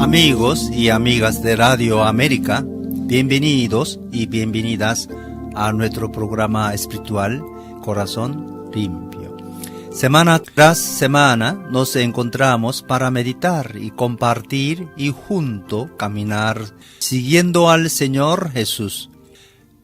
Amigos y amigas de Radio América, bienvenidos y bienvenidas a nuestro programa espiritual Corazón Limpio. Semana tras semana nos encontramos para meditar y compartir y junto caminar siguiendo al Señor Jesús.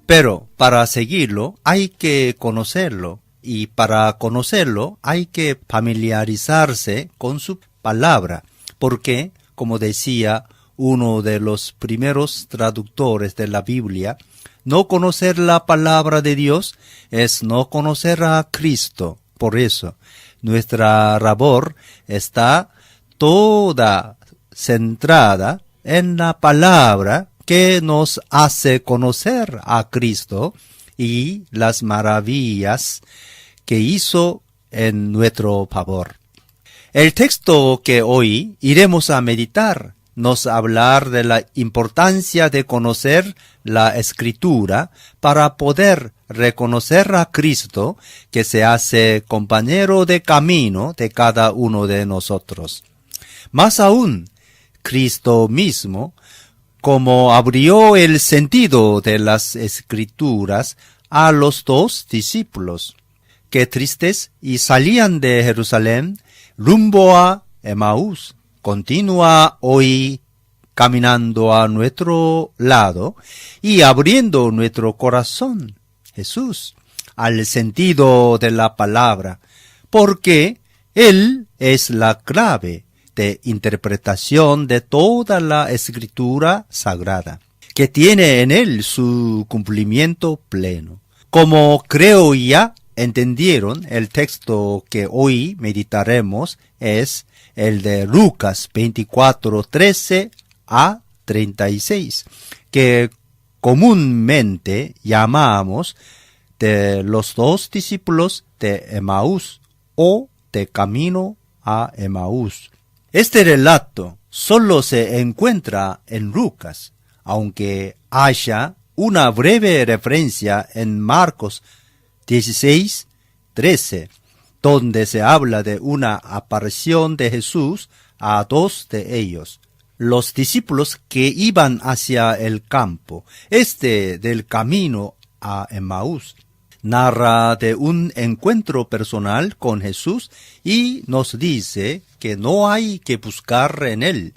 Pero para seguirlo hay que conocerlo y para conocerlo hay que familiarizarse con su palabra, porque, como decía uno de los primeros traductores de la Biblia, no conocer la palabra de Dios es no conocer a Cristo. Por eso, nuestra labor está toda centrada en la palabra que nos hace conocer a Cristo y las maravillas que hizo en nuestro favor. El texto que hoy iremos a meditar nos hablar de la importancia de conocer la Escritura para poder reconocer a Cristo que se hace compañero de camino de cada uno de nosotros. Más aún, Cristo mismo, como abrió el sentido de las Escrituras a los dos discípulos, que tristes y salían de Jerusalén rumbo a Emaús. Continúa hoy caminando a nuestro lado y abriendo nuestro corazón, Jesús, al sentido de la palabra, porque Él es la clave de interpretación de toda la Escritura sagrada, que tiene en Él su cumplimiento pleno. Como creo ya entendieron, el texto que hoy meditaremos es el de Lucas 24:13 a 36, que comúnmente llamamos de los dos discípulos de Emaús o de camino a Emaús. Este relato solo se encuentra en Lucas, aunque haya una breve referencia en Marcos 16:13, donde se habla de una aparición de Jesús a dos de ellos, los discípulos que iban hacia el campo, del camino a Emaús. Narra de un encuentro personal con Jesús y nos dice que no hay que buscar en él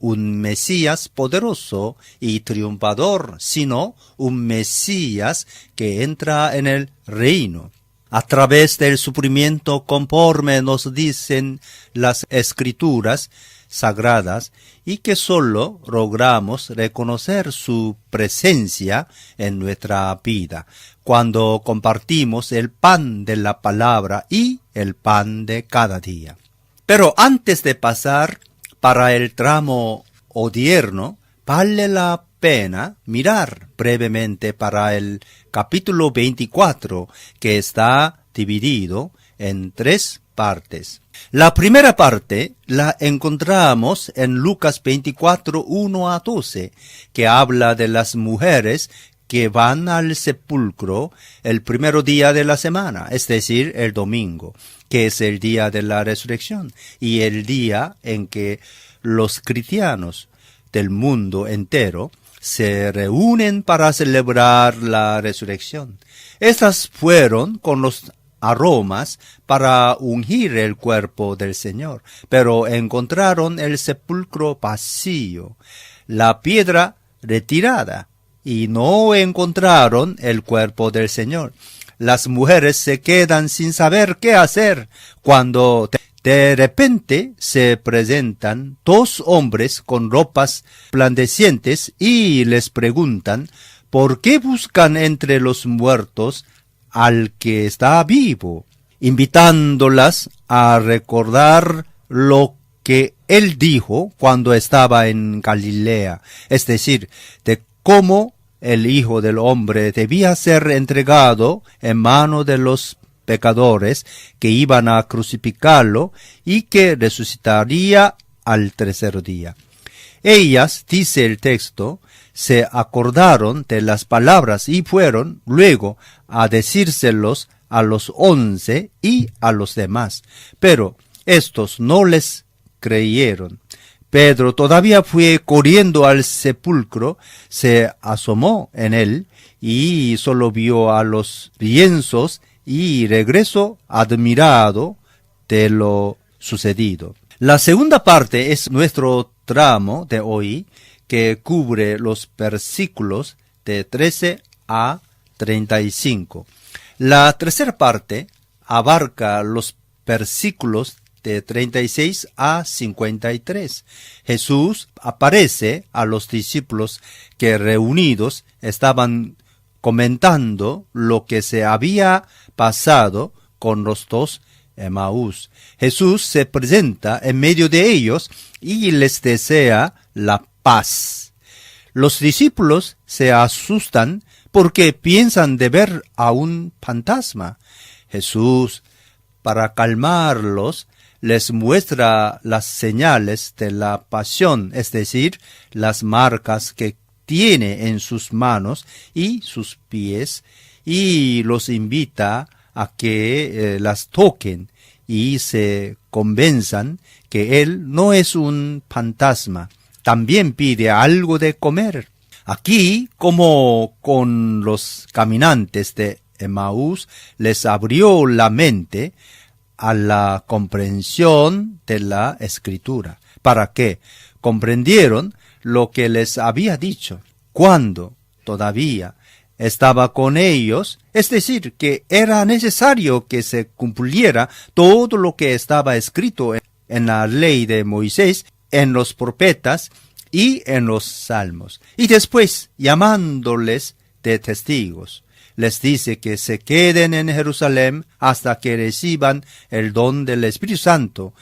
un Mesías poderoso y triunfador, sino un Mesías que entra en el reino. A través del sufrimiento conforme nos dicen las Escrituras sagradas y que solo logramos reconocer su presencia en nuestra vida cuando compartimos el pan de la palabra y el pan de cada día. Pero antes de pasar para el tramo odierno, vale la pena mirar brevemente para el capítulo 24, que está dividido en 3 partes. La primera parte la encontramos en Lucas 24, 1 a 12, que habla de las mujeres que van al sepulcro el primer día de la semana, es decir, el domingo, que es el día de la resurrección, y el día en que los cristianos del mundo entero se reúnen para celebrar la resurrección. Estas fueron con los aromas para ungir el cuerpo del Señor, pero encontraron el sepulcro vacío, la piedra retirada, y no encontraron el cuerpo del Señor. Las mujeres se quedan sin saber qué hacer cuando de repente se presentan 2 hombres con ropas resplandecientes y les preguntan ¿por qué buscan entre los muertos al que está vivo? Invitándolas a recordar lo que él dijo cuando estaba en Galilea, es decir, de cómo el Hijo del Hombre debía ser entregado en mano de los pecadores que iban a crucificarlo y que resucitaría al tercer día. Ellas, dice el texto, se acordaron de las palabras y fueron luego a decírselos a los 11 y a los demás. Pero estos no les creyeron. Pedro todavía fue corriendo al sepulcro, se asomó en él y solo vio a los lienzos y regresó admirado de lo sucedido. La segunda parte es nuestro tramo de hoy, que cubre los versículos de 13 a 35. La tercera parte abarca los versículos de 36 a 53. Jesús aparece a los discípulos que reunidos estaban comentando lo que se había pasado con los dos Emaús. Jesús se presenta en medio de ellos y les desea la paz. Los discípulos se asustan porque piensan de ver a un fantasma. Jesús, para calmarlos, les muestra las señales de la pasión, es decir, las marcas que tiene en sus manos y sus pies, y los invita a que las toquen y se convenzan que Él no es un fantasma. También pide algo de comer. Aquí, como con los caminantes de Emaús, les abrió la mente a la comprensión de la Escritura, para que comprendieron lo que les había dicho cuando todavía estaba con ellos, es decir, que era necesario que se cumpliera todo lo que estaba escrito en la ley de Moisés, en los profetas y en los salmos. Y después, llamándoles de testigos, les dice que se queden en Jerusalén hasta que reciban el don del Espíritu Santo.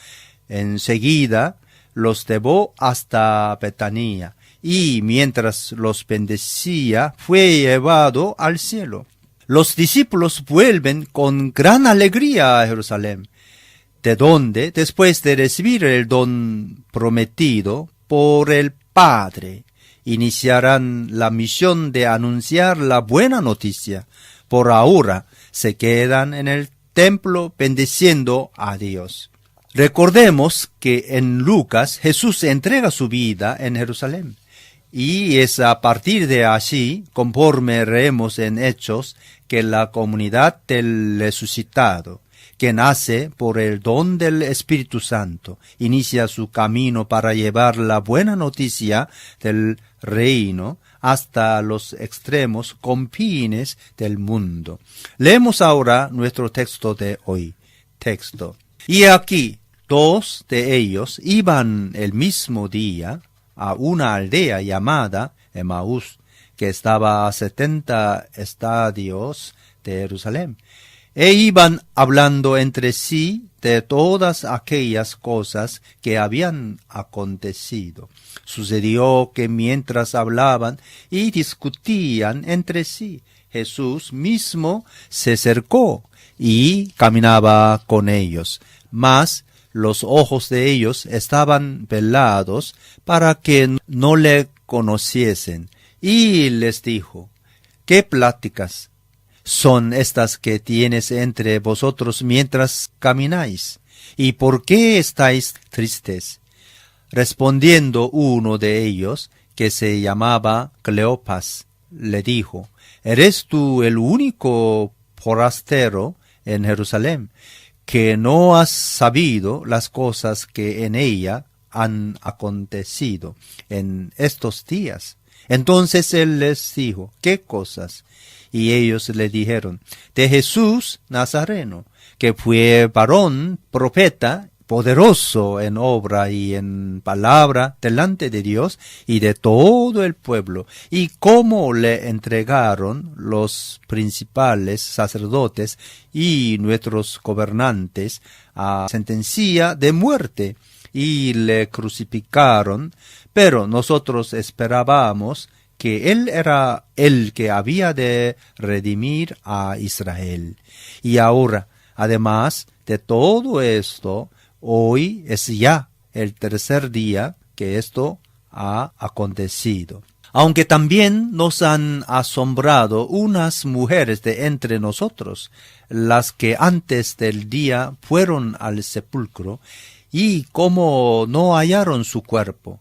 Enseguida los llevó hasta Betania, y mientras los bendecía, fue llevado al cielo. Los discípulos vuelven con gran alegría a Jerusalén, de donde, después de recibir el don prometido por el Padre, iniciarán la misión de anunciar la buena noticia. Por ahora se quedan en el templo bendiciendo a Dios. Recordemos que en Lucas Jesús entrega su vida en Jerusalén. Y es a partir de allí, conforme leemos en Hechos, que la comunidad del resucitado, que nace por el don del Espíritu Santo, inicia su camino para llevar la buena noticia del reino hasta los extremos confines del mundo. Leemos ahora nuestro texto de hoy. Y aquí, 2 de ellos iban el mismo día a una aldea llamada Emaús, que estaba a 70 estadios de Jerusalén, e iban hablando entre sí de todas aquellas cosas que habían acontecido. Sucedió que mientras hablaban y discutían entre sí, Jesús mismo se acercó y caminaba con ellos, mas los ojos de ellos estaban velados para que no le conociesen. Y les dijo: ¿Qué pláticas son estas que tienes entre vosotros mientras camináis? ¿Y por qué estáis tristes? Respondiendo uno de ellos, que se llamaba Cleopas, le dijo: ¿Eres tú el único forastero en Jerusalén que no has sabido las cosas que en ella han acontecido en estos días? Entonces él les dijo: ¿Qué cosas? Y ellos le dijeron: de Jesús Nazareno, que fue varón, profeta, poderoso en obra y en palabra delante de Dios y de todo el pueblo, y cómo le entregaron los principales sacerdotes y nuestros gobernantes a sentencia de muerte, y le crucificaron, pero nosotros esperábamos que él era el que había de redimir a Israel. Y ahora, además de todo esto, hoy es ya el tercer día que esto ha acontecido. Aunque también nos han asombrado unas mujeres de entre nosotros, las que antes del día fueron al sepulcro, y como no hallaron su cuerpo,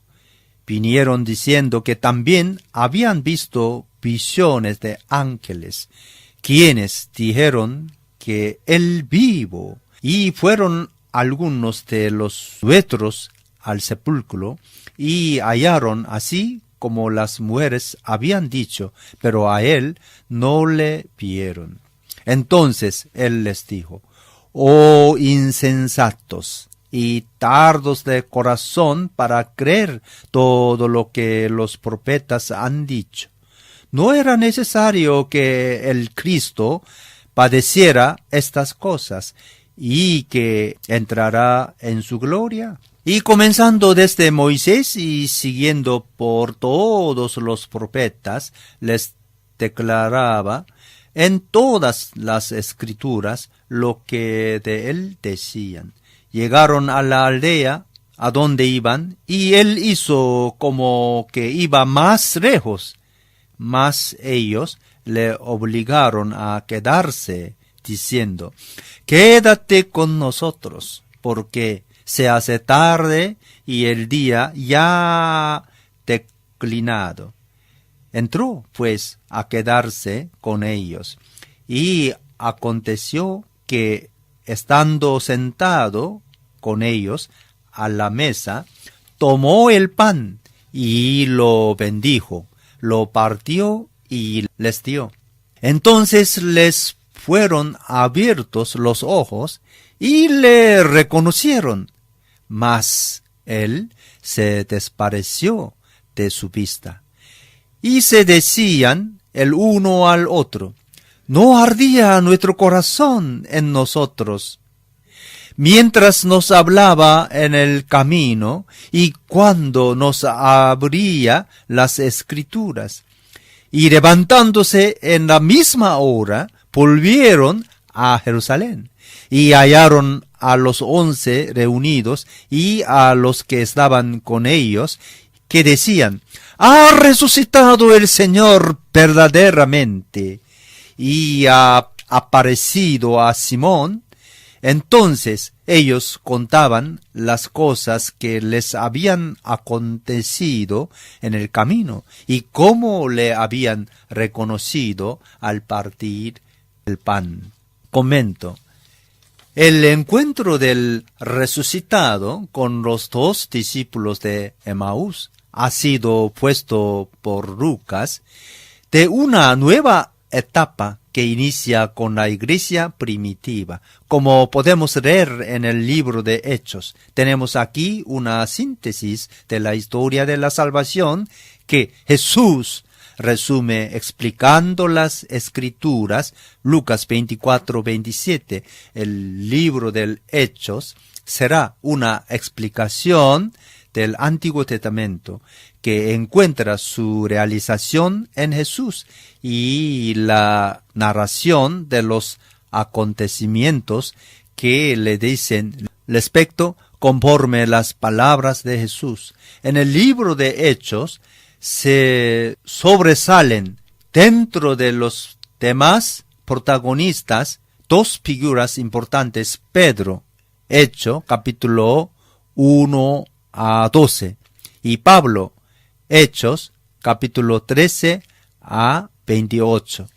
vinieron diciendo que también habían visto visiones de ángeles, quienes dijeron que él vivo, y fueron algunos de los nuestros al sepulcro, y hallaron así como las mujeres habían dicho, pero a él no le vieron. Entonces él les dijo: oh insensatos y tardos de corazón para creer todo lo que los profetas han dicho. ¿No era necesario que el Cristo padeciera estas cosas y que entrará en su gloria? Y comenzando desde Moisés y siguiendo por todos los profetas, les declaraba en todas las escrituras lo que de él decían. Llegaron a la aldea a donde iban, y él hizo como que iba más lejos, mas ellos le obligaron a quedarse, diciendo: quédate con nosotros, porque se hace tarde y el día ya declinado. Entró, pues, a quedarse con ellos. Y aconteció que, estando sentado con ellos a la mesa, tomó el pan y lo bendijo, lo partió y les dio. Entonces les fueron abiertos los ojos y le reconocieron, mas él se desapareció de su vista. Y se decían el uno al otro: ¿no ardía nuestro corazón en nosotros mientras nos hablaba en el camino y cuando nos abría las escrituras? Y levantándose en la misma hora, volvieron a Jerusalén, y hallaron a los 11 reunidos y a los que estaban con ellos, que decían: ha resucitado el Señor verdaderamente, y ha aparecido a Simón. Entonces ellos contaban las cosas que les habían acontecido en el camino, y cómo le habían reconocido al partir el pan. Comento: el encuentro del resucitado con los 2 discípulos de Emaús ha sido puesto por Lucas de una nueva etapa que inicia con la iglesia primitiva. Como podemos leer en el libro de Hechos, tenemos aquí una síntesis de la historia de la salvación que Jesús resume explicando las escrituras. Lucas 24:27, el libro del Hechos, será una explicación del Antiguo Testamento que encuentra su realización en Jesús, y la narración de los acontecimientos que le dicen respecto conforme las palabras de Jesús. En el libro de Hechos se sobresalen dentro de los demás protagonistas 2 figuras importantes: Pedro, Hecho, capítulo 1 a 12, y Pablo, Hechos, capítulo 13 a 28.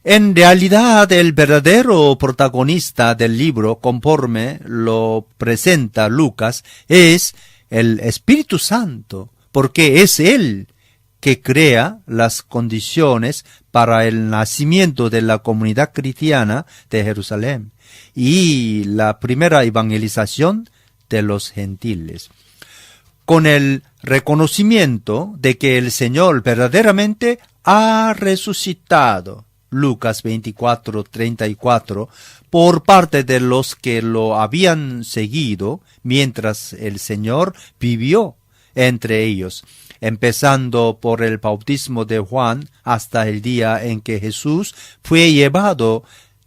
En realidad, el verdadero protagonista del libro, conforme lo presenta Lucas, es el Espíritu Santo, porque es él que crea las condiciones para el nacimiento de la comunidad cristiana de Jerusalén y la primera evangelización de los gentiles. Con el reconocimiento de que el Señor verdaderamente ha resucitado, Lucas 24:34, por parte de los que lo habían seguido mientras el Señor vivió entre ellos, empezando por el bautismo de Juan hasta el día en que Jesús fue llevado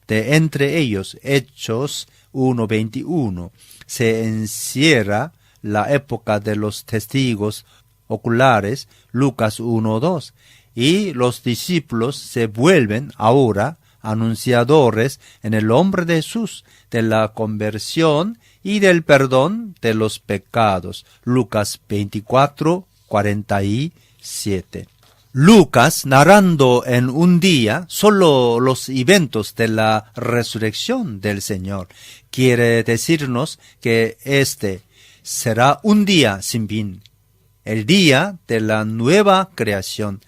de entre ellos. Hechos 1:21. Se encierra la época de los testigos oculares, Lucas 1:2, y los discípulos se vuelven ahora anunciadores en el nombre de Jesús, de la conversión y del perdón de los pecados. Lucas 24:47. Lucas, narrando en un día solo los eventos de la resurrección del Señor, quiere decirnos que este será un día sin fin, el día de la nueva creación,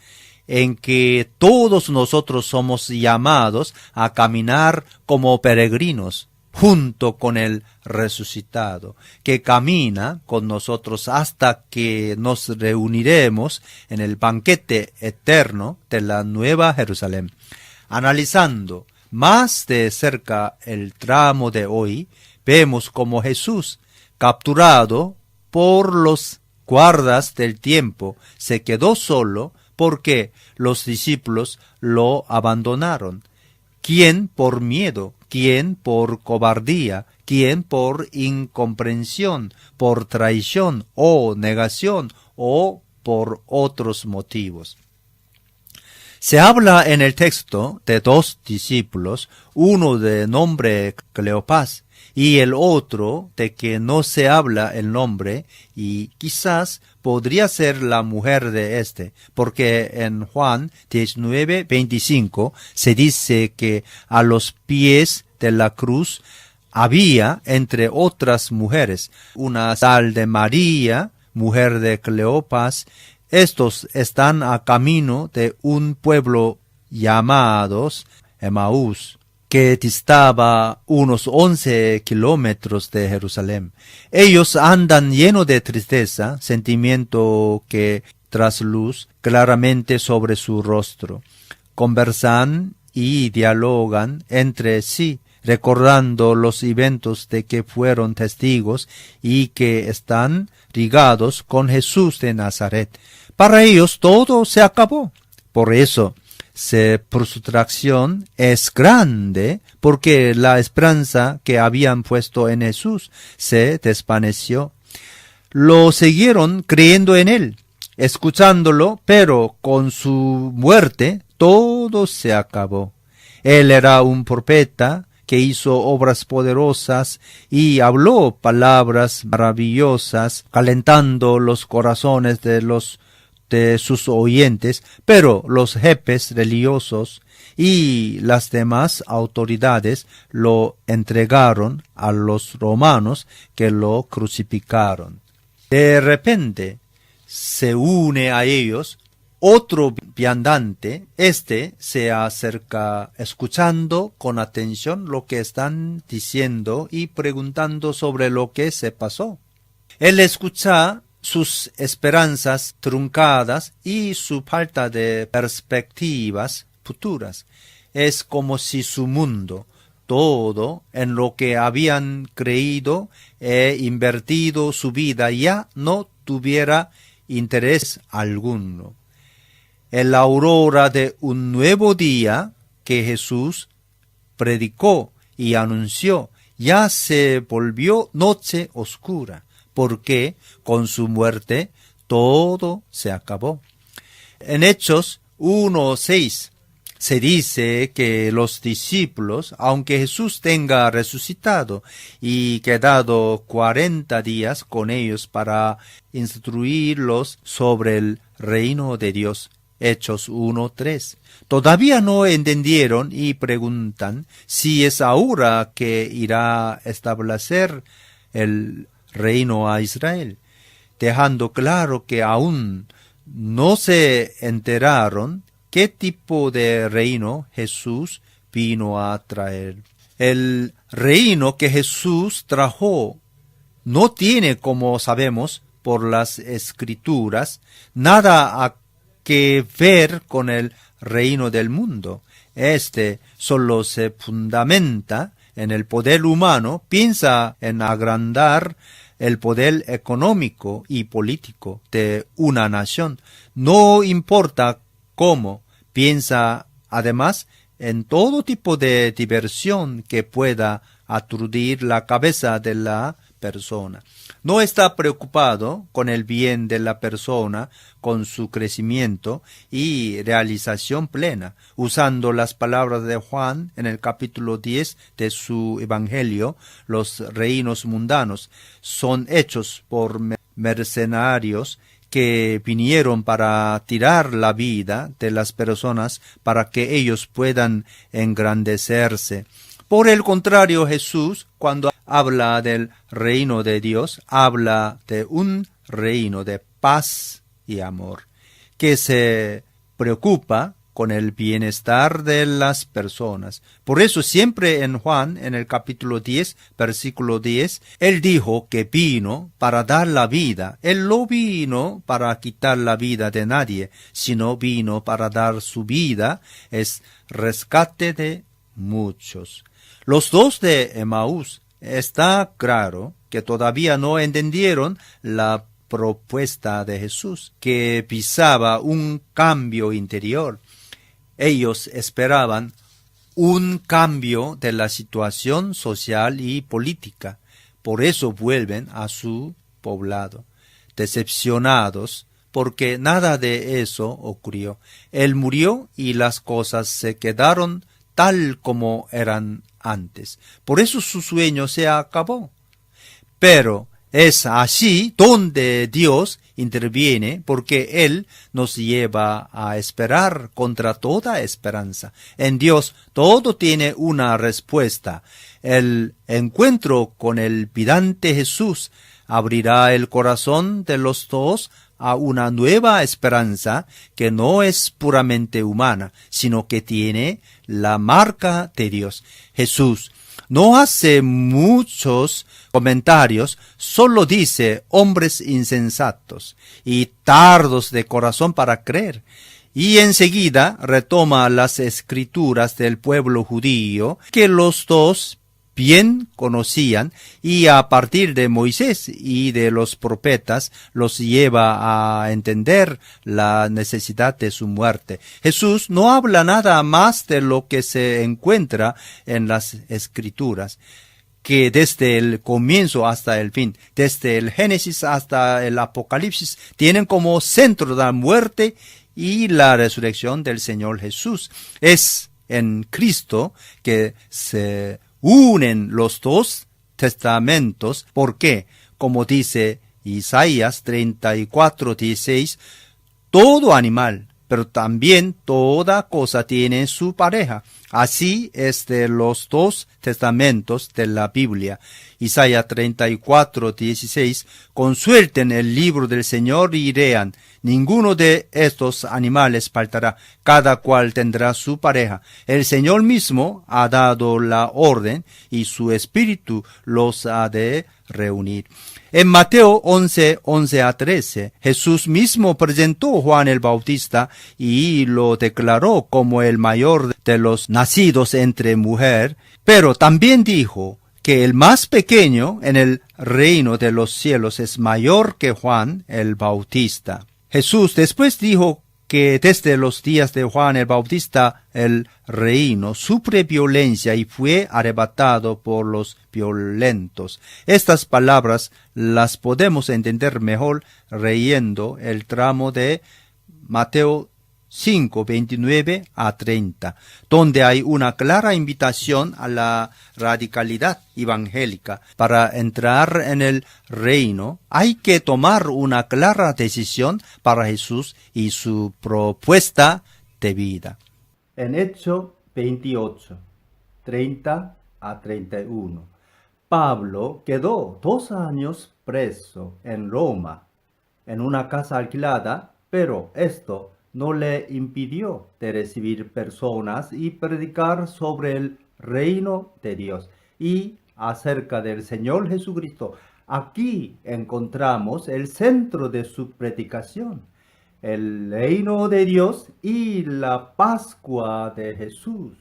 en que todos nosotros somos llamados a caminar como peregrinos, junto con el resucitado, que camina con nosotros hasta que nos reuniremos en el banquete eterno de la Nueva Jerusalén. Analizando más de cerca el tramo de hoy, vemos como Jesús, capturado por los guardas del tiempo, se quedó solo porque los discípulos lo abandonaron. ¿Quién por miedo? ¿Quién por cobardía? ¿Quién por incomprensión, por traición o negación o por otros motivos? Se habla en el texto de dos discípulos, uno de nombre Cleopas y el otro de que no se habla el nombre, y quizás podría ser la mujer de este, porque en Juan 19:25 se dice que a los pies de la cruz había, entre otras mujeres, una tal de María, mujer de Cleopas. Estos están a camino de un pueblo llamados Emaús, que distaba unos 11 kilómetros de Jerusalén. Ellos andan llenos de tristeza, sentimiento que trasluz claramente sobre su rostro. Conversan y dialogan entre sí, recordando los eventos de que fueron testigos y que están ligados con Jesús de Nazaret. Para ellos todo se acabó. Por eso, su frustración es grande, porque la esperanza que habían puesto en Jesús se desvaneció. Lo siguieron creyendo en él, escuchándolo, pero con su muerte todo se acabó. Él era un profeta que hizo obras poderosas y habló palabras maravillosas, calentando los corazones de sus oyentes, pero los jefes religiosos y las demás autoridades lo entregaron a los romanos, que lo crucificaron. De repente se une a ellos otro viandante. Este se acerca escuchando con atención lo que están diciendo y preguntando sobre lo que se pasó. Él escucha sus esperanzas truncadas y su falta de perspectivas futuras. Es como si su mundo, todo en lo que habían creído e invertido su vida, ya no tuviera interés alguno. En la aurora de un nuevo día que Jesús predicó y anunció, ya se volvió noche oscura, porque con su muerte todo se acabó. En Hechos 1:6 se dice que los discípulos, aunque Jesús tenga resucitado y quedado 40 días con ellos para instruirlos sobre el reino de Dios, Hechos 1:3, todavía no entendieron y preguntan si es ahora que irá a establecer el reino a Israel, dejando claro que aún no se enteraron qué tipo de reino Jesús vino a traer. El reino que Jesús trajo no tiene, como sabemos por las Escrituras, nada que ver con el reino del mundo. Este solo se fundamenta en el poder humano, piensa en agrandar el poder económico y político de una nación. No importa cómo, piensa además en todo tipo de diversión que pueda aturdir la cabeza de la persona. No está preocupado con el bien de la persona, con su crecimiento y realización plena. Usando las palabras de Juan en el capítulo 10 de su Evangelio, los reinos mundanos son hechos por mercenarios que vinieron para tirar la vida de las personas para que ellos puedan engrandecerse. Por el contrario, Jesús, cuando habla del reino de Dios, habla de un reino de paz y amor, que se preocupa con el bienestar de las personas. Por eso siempre en Juan, en el capítulo 10, versículo 10, Él dijo que vino para dar la vida. Él no vino para quitar la vida de nadie, sino vino para dar su vida, es rescate de muchos. Los dos de Emaús, está claro que todavía no entendieron la propuesta de Jesús, que pisaba un cambio interior. Ellos esperaban un cambio de la situación social y política. Por eso vuelven a su poblado, decepcionados, porque nada de eso ocurrió. Él murió y las cosas se quedaron tal como eran antes. Por eso su sueño se acabó. Pero es así donde Dios interviene, porque Él nos lleva a esperar contra toda esperanza. En Dios todo tiene una respuesta. El encuentro con el vidante Jesús abrirá el corazón de los dos a una nueva esperanza que no es puramente humana, sino que tiene la marca de Dios. Jesús no hace muchos comentarios, solo dice hombres insensatos y tardos de corazón para creer. Y enseguida retoma las escrituras del pueblo judío que los dos bien conocían, y a partir de Moisés y de los profetas los lleva a entender la necesidad de su muerte. Jesús no habla nada más de lo que se encuentra en las escrituras, que desde el comienzo hasta el fin, desde el Génesis hasta el Apocalipsis, tienen como centro la muerte y la resurrección del Señor Jesús. Es en Cristo que se unen los dos testamentos, porque, como dice Isaías 34:16, todo animal, pero también toda cosa tiene su pareja. Así es de los dos testamentos de la Biblia. Isaías 34:16, consulten el libro del Señor y lean, ninguno de estos animales faltará, cada cual tendrá su pareja. El Señor mismo ha dado la orden y su espíritu los ha de reunir. En Mateo 11:11-13, Jesús mismo presentó a Juan el Bautista y lo declaró como el mayor de los nacidos entre mujer, pero también dijo que el más pequeño en el reino de los cielos es mayor que Juan el Bautista. Jesús después dijo que desde los días de Juan el Bautista el reino sufre violencia y fue arrebatado por los violentos. Estas palabras las podemos entender mejor leyendo el tramo de Mateo 5:29-30, donde hay una clara invitación a la radicalidad evangélica. Para entrar en el reino hay que tomar una clara decisión para Jesús y su propuesta de vida. En Hechos 28:30-31, Pablo quedó 2 años preso en Roma, en una casa alquilada, pero esto no le impidió de recibir personas y predicar sobre el reino de Dios y acerca del Señor Jesucristo. Aquí encontramos el centro de su predicación, el reino de Dios y la Pascua de Jesús.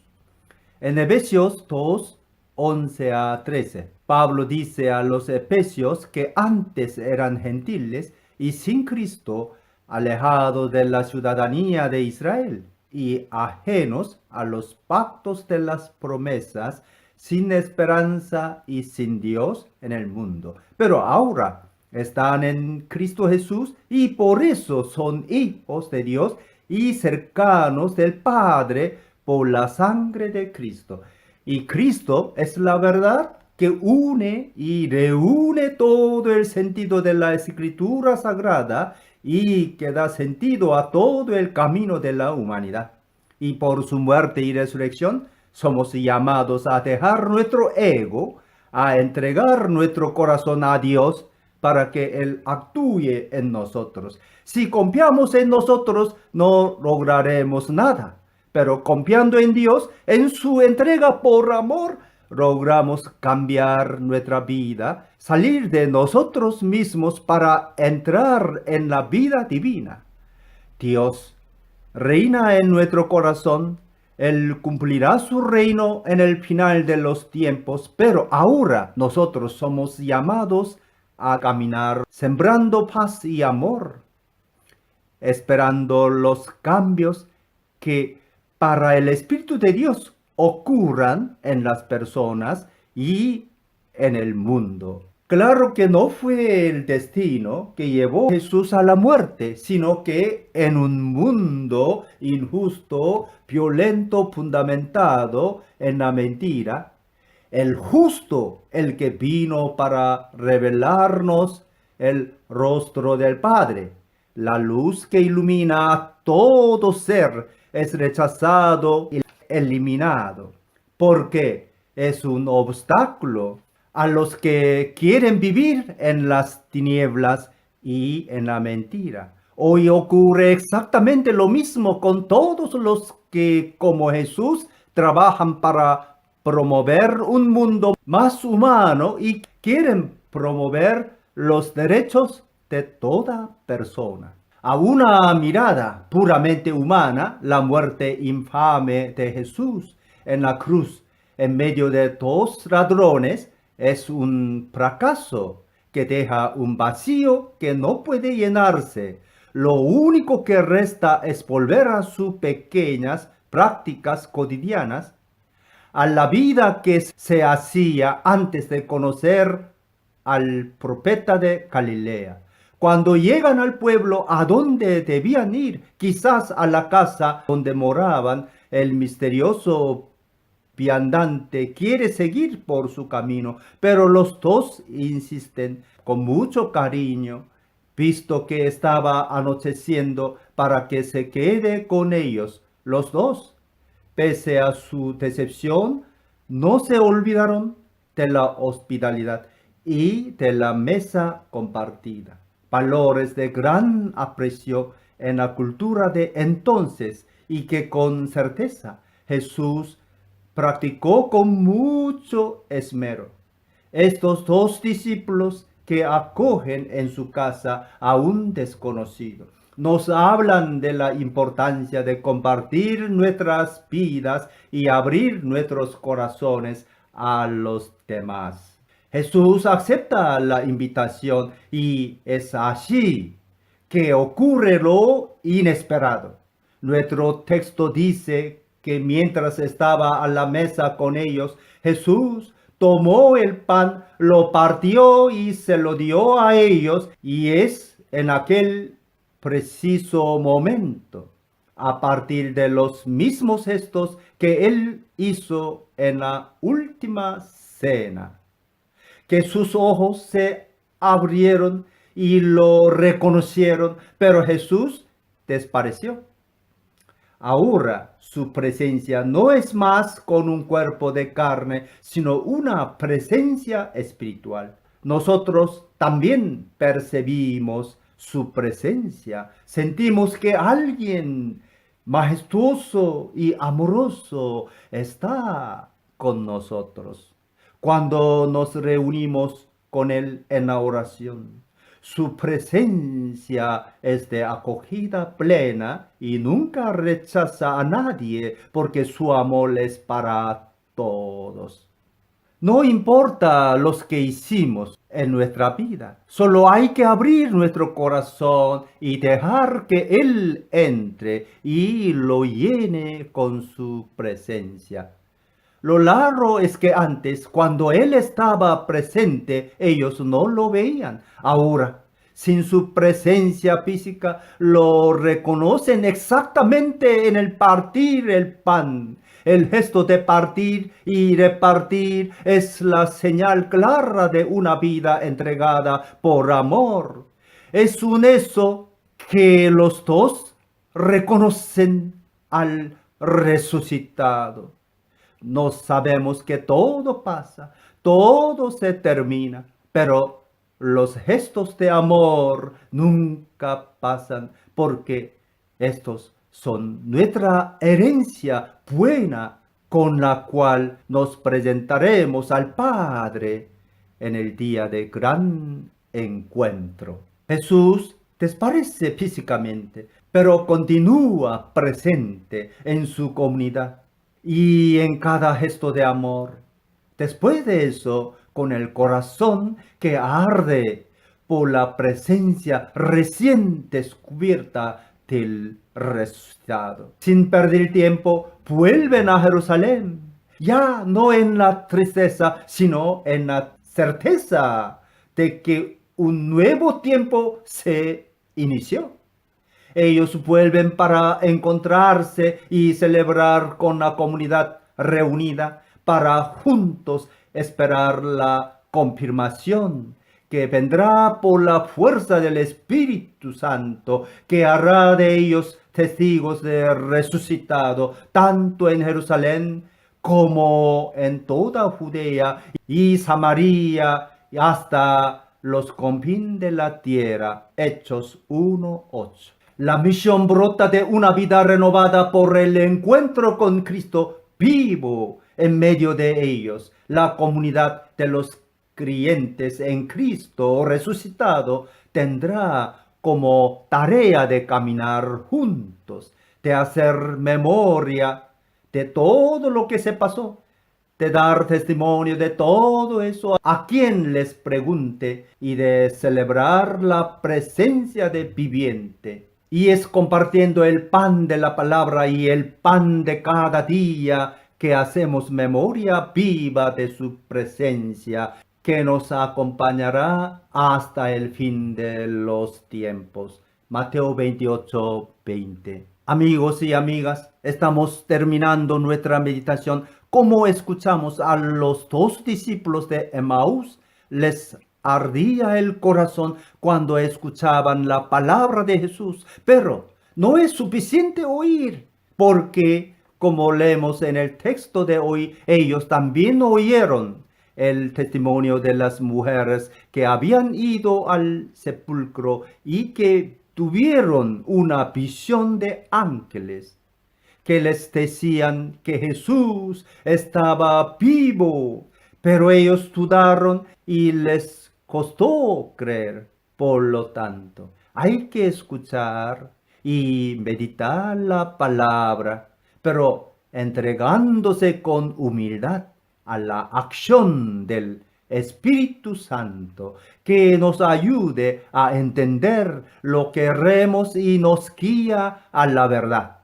En Efesios 2:11-13, Pablo dice a los efesios que antes eran gentiles y sin Cristo, alejados de la ciudadanía de Israel y ajenos a los pactos de las promesas, sin esperanza y sin Dios en el mundo. Pero ahora están en Cristo Jesús y por eso son hijos de Dios y cercanos del Padre por la sangre de Cristo. Y Cristo es la verdad que une y reúne todo el sentido de la Escritura Sagrada y que da sentido a todo el camino de la humanidad. Y por su muerte y resurrección somos llamados a dejar nuestro ego, a entregar nuestro corazón a Dios para que Él actúe en nosotros. Si confiamos en nosotros, no lograremos nada. Pero confiando en Dios, en su entrega por amor, logramos cambiar nuestra vida, salir de nosotros mismos para entrar en la vida divina. Dios reina en nuestro corazón. Él cumplirá su reino en el final de los tiempos, pero ahora nosotros somos llamados a caminar sembrando paz y amor, esperando los cambios que para el Espíritu de Dios ocurran en las personas y en el mundo. Claro que no fue el destino que llevó a Jesús a la muerte, sino que en un mundo injusto, violento, fundamentado en la mentira, el justo, el que vino para revelarnos el rostro del Padre, la luz que ilumina a todo ser, es rechazado y eliminado, porque es un obstáculo a los que quieren vivir en las tinieblas y en la mentira. Hoy ocurre exactamente lo mismo con todos los que, como Jesús, trabajan para promover un mundo más humano y quieren promover los derechos de toda persona. A una mirada puramente humana, la muerte infame de Jesús en la cruz en medio de dos ladrones es un fracaso que deja un vacío que no puede llenarse. Lo único que resta es volver a sus pequeñas prácticas cotidianas, a la vida que se hacía antes de conocer al profeta de Galilea. Cuando llegan al pueblo a donde debían ir, quizás a la casa donde moraban, el misterioso viandante quiere seguir por su camino, pero los dos insisten con mucho cariño, visto que estaba anocheciendo, para que se quede con ellos. Los dos, pese a su decepción, no se olvidaron de la hospitalidad y de la mesa compartida. Valores de gran aprecio en la cultura de entonces y que con certeza Jesús practicó con mucho esmero. Estos dos discípulos que acogen en su casa a un desconocido nos hablan de la importancia de compartir nuestras vidas y abrir nuestros corazones a los demás. Jesús acepta la invitación y es así que ocurre lo inesperado. Nuestro texto dice que mientras estaba a la mesa con ellos, Jesús tomó el pan, lo partió y se lo dio a ellos, y es en aquel preciso momento, a partir de los mismos gestos que él hizo en la última cena, que sus ojos se abrieron y lo reconocieron, pero Jesús desapareció. Ahora su presencia no es más con un cuerpo de carne, sino una presencia espiritual. Nosotros también percibimos su presencia. Sentimos que alguien majestuoso y amoroso está con nosotros cuando nos reunimos con Él en la oración. Su presencia es de acogida plena y nunca rechaza a nadie porque su amor es para todos. No importa los que hicimos en nuestra vida, solo hay que abrir nuestro corazón y dejar que Él entre y lo llene con su presencia. Lo raro es que antes, cuando Él estaba presente, ellos no lo veían. Ahora, sin su presencia física, lo reconocen exactamente en el partir el pan. El gesto de partir y repartir es la señal clara de una vida entregada por amor. Es un eso que los dos reconocen al resucitado. No sabemos que todo pasa, todo se termina, pero los gestos de amor nunca pasan porque estos son nuestra herencia buena con la cual nos presentaremos al Padre en el día de gran encuentro. Jesús desaparece físicamente, pero continúa presente en su comunidad y en cada gesto de amor. Después de eso, con el corazón que arde por la presencia recién descubierta del resucitado. Sin perder tiempo, vuelven a Jerusalén, ya no en la tristeza, sino en la certeza de que un nuevo tiempo se inició. Ellos vuelven para encontrarse y celebrar con la comunidad reunida para juntos esperar la confirmación que vendrá por la fuerza del Espíritu Santo, que hará de ellos testigos de resucitado, tanto en Jerusalén como en toda Judea y Samaria y hasta los confines de la tierra. Hechos 1:8. La misión brota de una vida renovada por el encuentro con Cristo vivo en medio de ellos. La comunidad de los creyentes en Cristo resucitado tendrá como tarea de caminar juntos, de hacer memoria de todo lo que se pasó, de dar testimonio de todo eso a quien les pregunte y de celebrar la presencia de viviente. Y es compartiendo el pan de la palabra y el pan de cada día que hacemos memoria viva de su presencia, que nos acompañará hasta el fin de los tiempos. Mateo 28:20. Amigos y amigas, estamos terminando nuestra meditación. Como escuchamos a los dos discípulos de Emaús, les ardía el corazón cuando escuchaban la palabra de Jesús, pero no es suficiente oír, porque, como leemos en el texto de hoy, ellos también oyeron el testimonio de las mujeres que habían ido al sepulcro y que tuvieron una visión de ángeles que les decían que Jesús estaba vivo, pero ellos dudaron y les costó creer. Por lo tanto, hay que escuchar y meditar la palabra, pero entregándose con humildad a la acción del Espíritu Santo, que nos ayude a entender lo que queremos y nos guía a la verdad.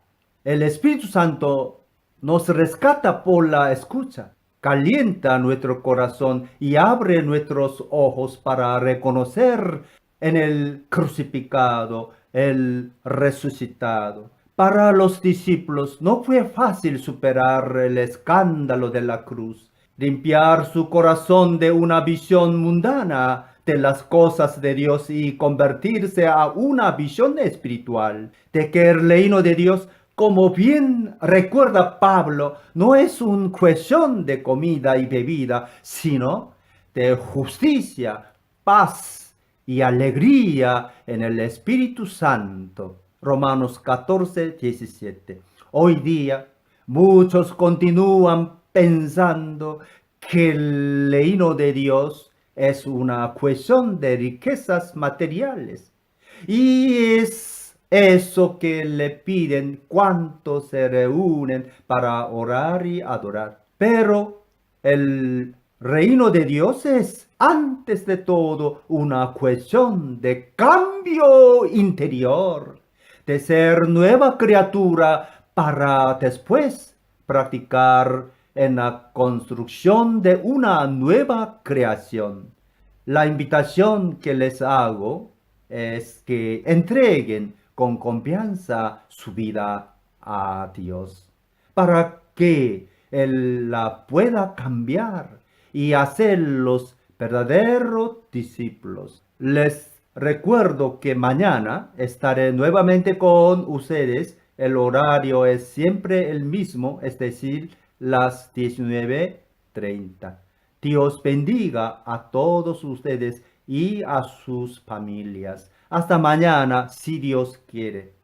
El Espíritu Santo nos rescata por la escucha, calienta nuestro corazón y abre nuestros ojos para reconocer en el crucificado, el resucitado. Para los discípulos no fue fácil superar el escándalo de la cruz, limpiar su corazón de una visión mundana de las cosas de Dios y convertirse a una visión espiritual, de que el reino de Dios, como bien recuerda Pablo, no es una cuestión de comida y bebida, sino de justicia, paz y alegría en el Espíritu Santo. Romanos 14:17. Hoy día, muchos continúan pensando que el reino de Dios es una cuestión de riquezas materiales. Y es eso que le piden cuando se reúnen para orar y adorar. Pero el reino de Dios es, antes de todo, una cuestión de cambio interior, de ser nueva criatura para después practicar en la construcción de una nueva creación. La invitación que les hago es que entreguen con confianza su vida a Dios para que Él la pueda cambiar y hacerlos verdaderos discípulos. Les recuerdo que mañana estaré nuevamente con ustedes. El horario es siempre el mismo, es decir, las 19:30. Dios bendiga a todos ustedes y a sus familias. Hasta mañana, si Dios quiere.